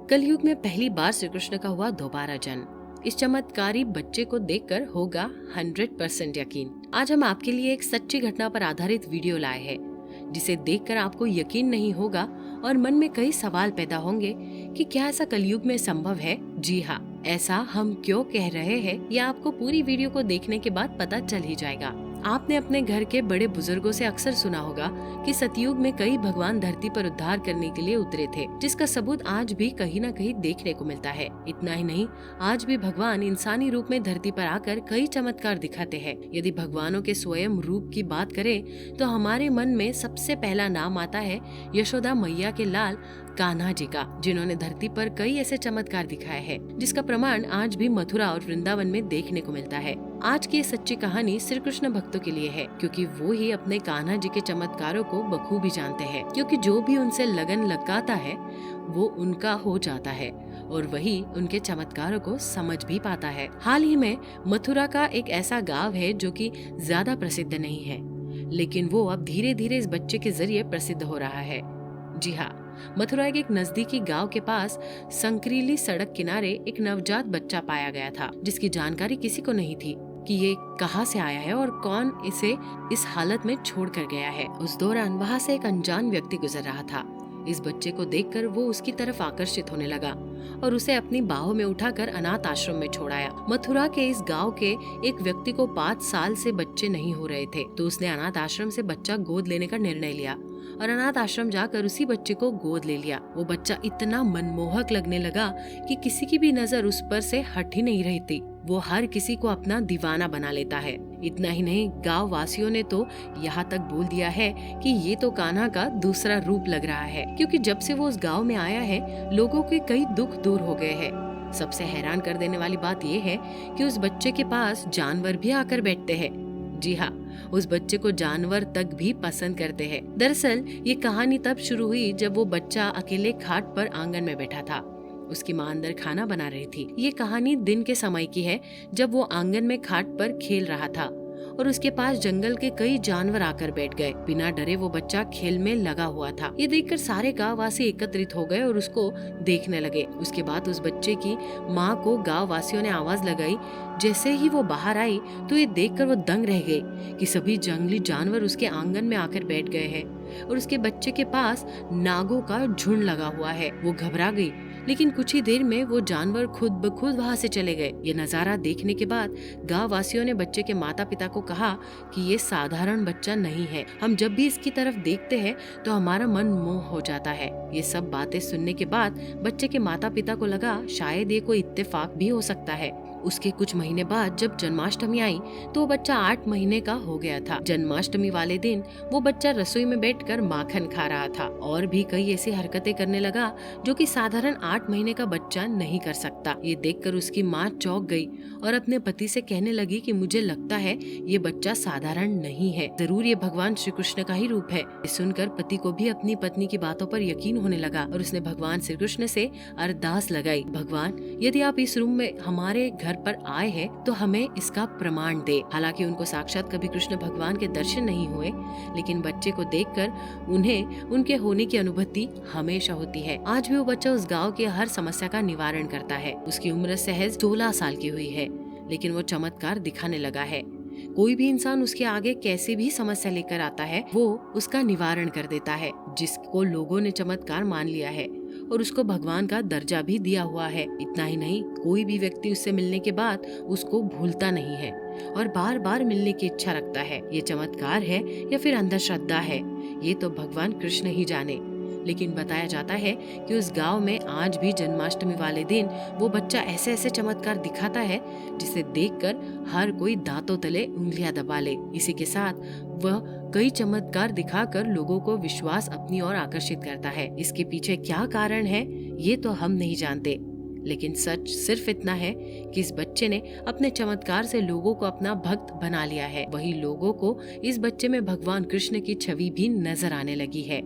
कलयुग में पहली बार श्री कृष्ण का हुआ दोबारा जन्म। इस चमत्कारी बच्चे को देखकर होगा 100% यकीन। आज हम आपके लिए एक सच्ची घटना पर आधारित वीडियो लाए हैं, जिसे देखकर आपको यकीन नहीं होगा और मन में कई सवाल पैदा होंगे कि क्या ऐसा कलयुग में संभव है। जी हाँ, ऐसा हम क्यों कह रहे हैं, यह आपको पूरी वीडियो को देखने के बाद पता चल ही जाएगा। आपने अपने घर के बड़े बुजुर्गों से अक्सर सुना होगा कि सतयुग में कई भगवान धरती पर उद्धार करने के लिए उतरे थे, जिसका सबूत आज भी कहीं न कहीं देखने को मिलता है। इतना ही नहीं, आज भी भगवान इंसानी रूप में धरती पर आकर कई चमत्कार दिखाते हैं। यदि भगवानों के स्वयं रूप की बात करें तो हमारे मन में सबसे पहला नाम आता है यशोदा मैया के लाल कान्हा जी का, जिन्होंने धरती पर कई ऐसे चमत्कार दिखाए हैं, जिसका प्रमाण आज भी मथुरा और वृंदावन में देखने को मिलता है। आज की ये सच्ची कहानी श्री कृष्ण भक्तों के लिए है, क्योंकि वो ही अपने कान्हा जी के चमत्कारों को बखूबी जानते हैं। क्योंकि जो भी उनसे लगन लगाता है वो उनका हो जाता है और वही उनके चमत्कारों को समझ भी पाता है। हाल ही में मथुरा का एक ऐसा गांव है जो कि ज्यादा प्रसिद्ध नहीं है, लेकिन वो अब धीरे धीरे इस बच्चे के जरिए प्रसिद्ध हो रहा है। जी हाँ, मथुरा के एक नजदीकी गांव के पास संकरीली सड़क किनारे एक नवजात बच्चा पाया गया था, जिसकी जानकारी किसी को नहीं थी कि ये कहां से आया है और कौन इसे इस हालत में छोड़ कर गया है। उस दौरान वहां से एक अनजान व्यक्ति गुजर रहा था। इस बच्चे को देखकर वो उसकी तरफ आकर्षित होने लगा और उसे अपनी बाहों में उठाकर अनाथ आश्रम में छोड़ाया। मथुरा के इस गांव के एक व्यक्ति को 5 साल से बच्चे नहीं हो रहे थे, तो उसने अनाथ आश्रम से बच्चा गोद लेने का निर्णय लिया और अनाथ आश्रम जाकर उसी बच्चे को गोद ले लिया। वो बच्चा इतना मनमोहक लगने लगा कि किसी की भी नजर उस पर से हट ही नहीं रही थी। वो हर किसी को अपना दीवाना बना लेता है। इतना ही नहीं, गांव वासियों ने तो यहाँ तक बोल दिया है कि ये तो कान्हा का दूसरा रूप लग रहा है, क्योंकि जब से वो उस गांव में आया है लोगों के कई दुख दूर हो गए हैं। सबसे हैरान कर देने वाली बात ये है कि उस बच्चे के पास जानवर भी आकर बैठते हैं। जी हाँ, उस बच्चे को जानवर तक भी पसंद करते हैं। दरअसल ये कहानी तब शुरू हुई जब वो बच्चा अकेले खाट पर आंगन में बैठा था। उसकी मां अंदर खाना बना रही थी। ये कहानी दिन के समय की है, जब वो आंगन में खाट पर खेल रहा था और उसके पास जंगल के कई जानवर आकर बैठ गए। बिना डरे वो बच्चा खेल में लगा हुआ था। ये देखकर सारे गाँव वासी एकत्रित हो गए और उसको देखने लगे। उसके बाद उस बच्चे की माँ को गाँव वासियों ने आवाज लगाई। जैसे ही वो बाहर आई तो ये देखकर वो दंग रह गई कि सभी जंगली जानवर उसके आंगन में आकर बैठ गए हैं और उसके बच्चे के पास नागों का झुंड लगा हुआ है। वो घबरा गई, लेकिन कुछ ही देर में वो जानवर खुद ब खुद वहाँ से चले गए। ये नजारा देखने के बाद गांव वासियों ने बच्चे के माता पिता को कहा कि ये साधारण बच्चा नहीं है। हम जब भी इसकी तरफ देखते हैं तो हमारा मन मोह हो जाता है। ये सब बातें सुनने के बाद बच्चे के माता पिता को लगा शायद ये कोई इत्तेफाक भी हो सकता है। उसके कुछ महीने बाद जब जन्माष्टमी आई तो वो बच्चा 8 महीने का हो गया था। जन्माष्टमी वाले दिन वो बच्चा रसोई में बैठकर माखन खा रहा था और भी कई ऐसी हरकतें करने लगा जो कि साधारण 8 महीने का बच्चा नहीं कर सकता। ये देखकर उसकी माँ चौंक गई और अपने पति से कहने लगी कि मुझे लगता है ये बच्चा साधारण नहीं है, जरूर ये भगवान श्री कृष्ण का ही रूप है। सुनकर पति को भी अपनी पत्नी की बातों पर यकीन होने लगा और उसने भगवान श्री कृष्ण से अरदास लगाई, भगवान यदि आप इस रूम में हमारे घर पर आए हैं तो हमें इसका प्रमाण दे। हालांकि उनको साक्षात कभी कृष्ण भगवान के दर्शन नहीं हुए, लेकिन बच्चे को देखकर उन्हें उनके होने की अनुभूति हमेशा होती है। आज भी वो बच्चा उस गांव की हर समस्या का निवारण करता है। उसकी उम्र सहज 16 साल की हुई है, लेकिन वो चमत्कार दिखाने लगा है। कोई भी इंसान उसके आगे कैसी भी समस्या लेकर आता है वो उसका निवारण कर देता है। जिसको लोगों ने चमत्कार मान लिया है और उसको भगवान का दर्जा भी दिया हुआ है। इतना ही नहीं, कोई भी व्यक्ति उससे मिलने के बाद उसको भूलता नहीं है और बार बार मिलने की इच्छा रखता है। ये चमत्कार है या फिर अंधश्रद्धा है, ये तो भगवान कृष्ण ही जाने। लेकिन बताया जाता है कि उस गांव में आज भी जन्माष्टमी वाले दिन वो बच्चा ऐसे ऐसे चमत्कार दिखाता है जिसे देखकर हर कोई दांतों तले उंगलियां दबा ले। इसी के साथ वह कई चमत्कार दिखाकर लोगों को विश्वास अपनी ओर आकर्षित करता है। इसके पीछे क्या कारण है ये तो हम नहीं जानते, लेकिन सच सिर्फ इतना है कि इस बच्चे ने अपने चमत्कार से लोगों को अपना भक्त बना लिया है। वही लोगों को इस बच्चे में भगवान कृष्ण की छवि भी नजर आने लगी है।